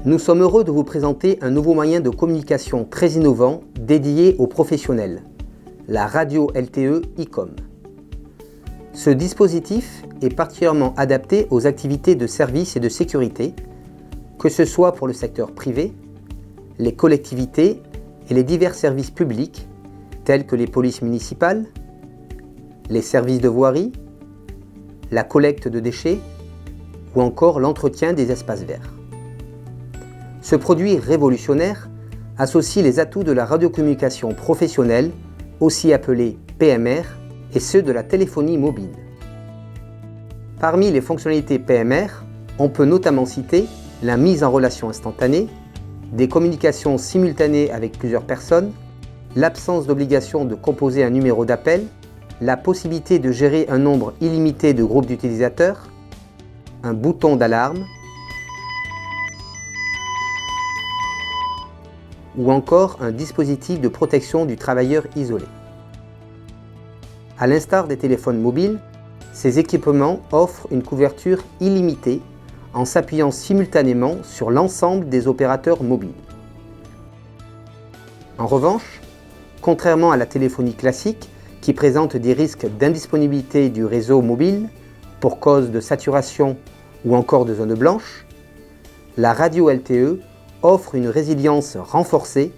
Nous sommes heureux de vous présenter un nouveau moyen de communication très innovant dédié aux professionnels, la radio LTE ICOM. Ce dispositif est particulièrement adapté aux activités de service et de sécurité, que ce soit pour le secteur privé, les collectivités et les divers services publics tels que les polices municipales, les services de voirie, la collecte de déchets ou encore l'entretien des espaces verts. Ce produit révolutionnaire associe les atouts de la radiocommunication professionnelle, aussi appelée PMR, et ceux de la téléphonie mobile. Parmi les fonctionnalités PMR, on peut notamment citer la mise en relation instantanée, des communications simultanées avec plusieurs personnes, l'absence d'obligation de composer un numéro d'appel, la possibilité de gérer un nombre illimité de groupes d'utilisateurs, un bouton d'alarme, ou encore un dispositif de protection du travailleur isolé. À l'instar des téléphones mobiles, ces équipements offrent une couverture illimitée en s'appuyant simultanément sur l'ensemble des opérateurs mobiles. En revanche, contrairement à la téléphonie classique qui présente des risques d'indisponibilité du réseau mobile pour cause de saturation ou encore de zone blanche, la radio LTE offre une résilience renforcée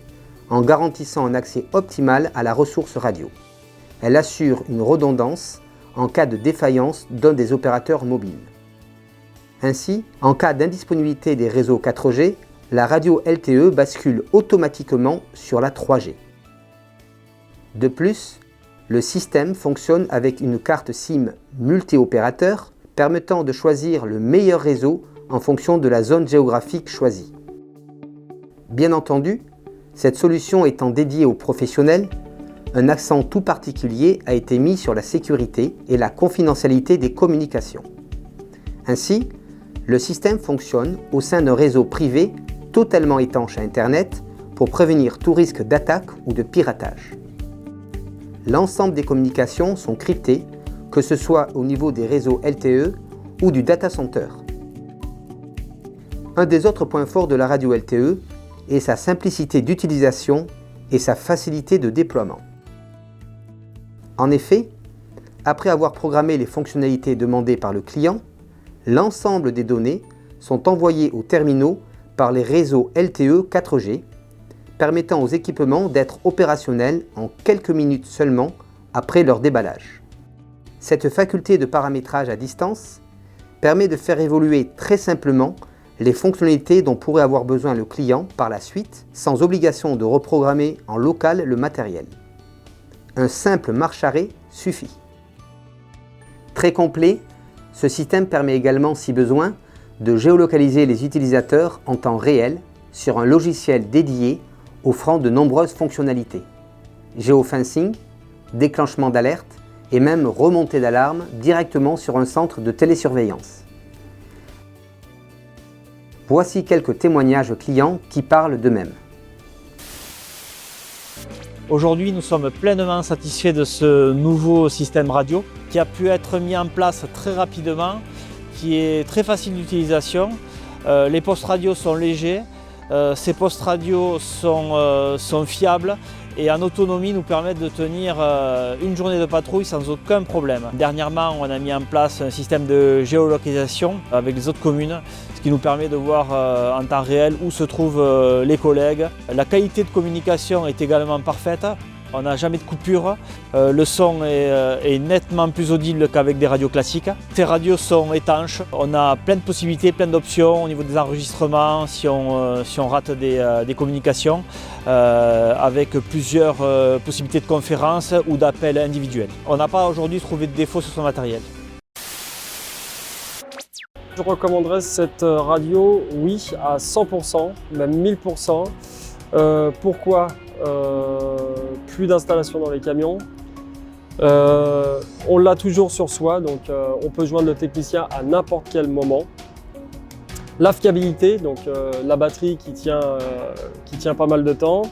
en garantissant un accès optimal à la ressource radio. Elle assure une redondance en cas de défaillance d'un des opérateurs mobiles. Ainsi, en cas d'indisponibilité des réseaux 4G, la radio LTE bascule automatiquement sur la 3G. De plus, le système fonctionne avec une carte SIM multi-opérateur permettant de choisir le meilleur réseau en fonction de la zone géographique choisie. Bien entendu, cette solution étant dédiée aux professionnels, un accent tout particulier a été mis sur la sécurité et la confidentialité des communications. Ainsi, le système fonctionne au sein d'un réseau privé totalement étanche à Internet pour prévenir tout risque d'attaque ou de piratage. L'ensemble des communications sont cryptées, que ce soit au niveau des réseaux LTE ou du data center. Un des autres points forts de la radio LTE est sa simplicité d'utilisation et sa facilité de déploiement. En effet, après avoir programmé les fonctionnalités demandées par le client, l'ensemble des données sont envoyées aux terminaux par les réseaux LTE 4G, permettant aux équipements d'être opérationnels en quelques minutes seulement après leur déballage. Cette faculté de paramétrage à distance permet de faire évoluer très simplement les fonctionnalités dont pourrait avoir besoin le client par la suite, sans obligation de reprogrammer en local le matériel. Un simple marche-arrêt suffit. Très complet, ce système permet également, si besoin, de géolocaliser les utilisateurs en temps réel sur un logiciel dédié offrant de nombreuses fonctionnalités. Géofencing, déclenchement d'alerte et même remontée d'alarme directement sur un centre de télésurveillance. Voici quelques témoignages clients qui parlent d'eux-mêmes. Aujourd'hui, nous sommes pleinement satisfaits de ce nouveau système radio qui a pu être mis en place très rapidement, qui est très facile d'utilisation. Les postes radio sont légers, ces postes radio sont fiables et en autonomie nous permettent de tenir une journée de patrouille sans aucun problème. Dernièrement, on a mis en place un système de géolocalisation avec les autres communes, ce qui nous permet de voir en temps réel où se trouvent les collègues. La qualité de communication est également parfaite. On n'a jamais de coupure, le son est nettement plus audible qu'avec des radios classiques. Ces radios sont étanches, on a plein de possibilités, plein d'options au niveau des enregistrements si on rate des communications, avec plusieurs possibilités de conférences ou d'appels individuels. On n'a pas aujourd'hui trouvé de défaut sur son matériel. Je recommanderais cette radio, oui, à 100%, même 1000%. Pourquoi plus d'installation dans les camions. On l'a toujours sur soi, donc on peut joindre le technicien à n'importe quel moment. La fiabilité, donc la batterie qui tient pas mal de temps.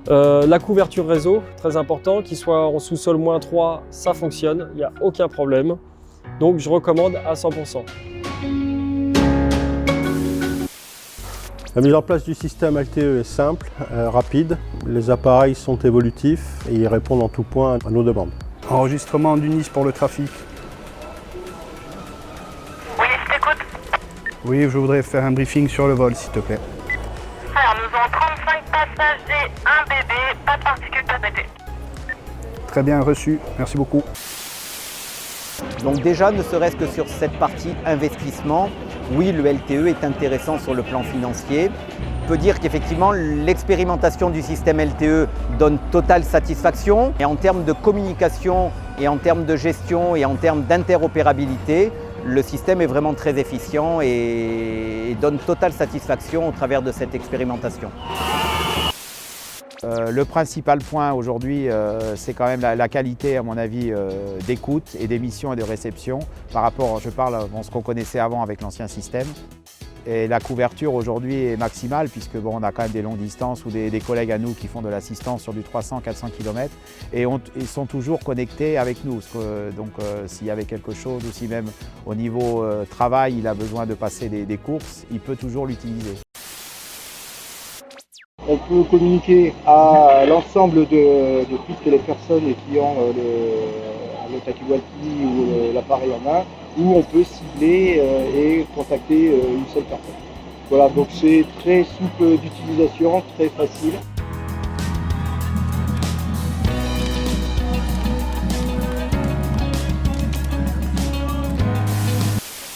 La couverture réseau, très important, qu'il soit en sous-sol -3, ça fonctionne, il n'y a aucun problème. Donc je recommande à 100%. La mise en place du système LTE est simple, rapide. Les appareils sont évolutifs et ils répondent en tout point à nos demandes. Enregistrement d'UNIS pour le trafic. Oui, je t'écoute. Oui, je voudrais faire un briefing sur le vol, s'il te plaît. Alors, nous avons 35 passagers, un bébé, pas de particules, pas de bébé. Très bien reçu, merci beaucoup. Donc déjà, ne serait-ce que sur cette partie investissement, oui, le LTE est intéressant sur le plan financier. On peut dire qu'effectivement, l'expérimentation du système LTE donne totale satisfaction. Et en termes de communication, et en termes de gestion, et en termes d'interopérabilité, le système est vraiment très efficient et donne totale satisfaction au travers de cette expérimentation. Le principal point aujourd'hui, c'est quand même la qualité, à mon avis, d'écoute et d'émission et de réception par rapport, je parle, à ce qu'on connaissait avant avec l'ancien système. Et la couverture aujourd'hui est maximale puisque bon, on a quand même des longues distances ou des collègues à nous qui font de l'assistance sur du 300-400 km et ils sont toujours connectés avec nous. Donc s'il y avait quelque chose ou si même au niveau travail, il a besoin de passer des courses, il peut toujours l'utiliser. On peut communiquer à l'ensemble de toutes les personnes qui ont le talkie-walkie ou l'appareil en main, ou on peut cibler et contacter une seule personne. Voilà, donc c'est très souple d'utilisation, très facile.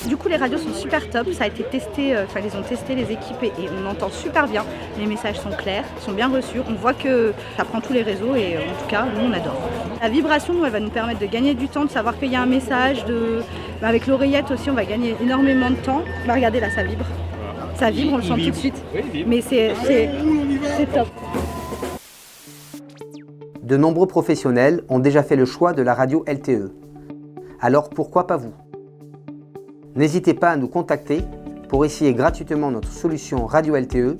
Du coup, les radios sont super top, ça a été testé, ils ont testé les équipes et on entend super bien. Les messages sont clairs, sont bien reçus, on voit que ça prend tous les réseaux et en tout cas, nous on adore. La vibration, nous, elle va nous permettre de gagner du temps, de savoir qu'il y a un message. Avec l'oreillette aussi, on va gagner énormément de temps. Regardez là, ça vibre. Ça vibre, on le sent tout de suite. Mais c'est top. De nombreux professionnels ont déjà fait le choix de la radio LTE. Alors pourquoi pas vous ? N'hésitez pas à nous contacter pour essayer gratuitement notre solution radio LTE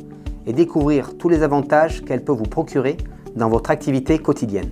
et découvrir tous les avantages qu'elle peut vous procurer dans votre activité quotidienne.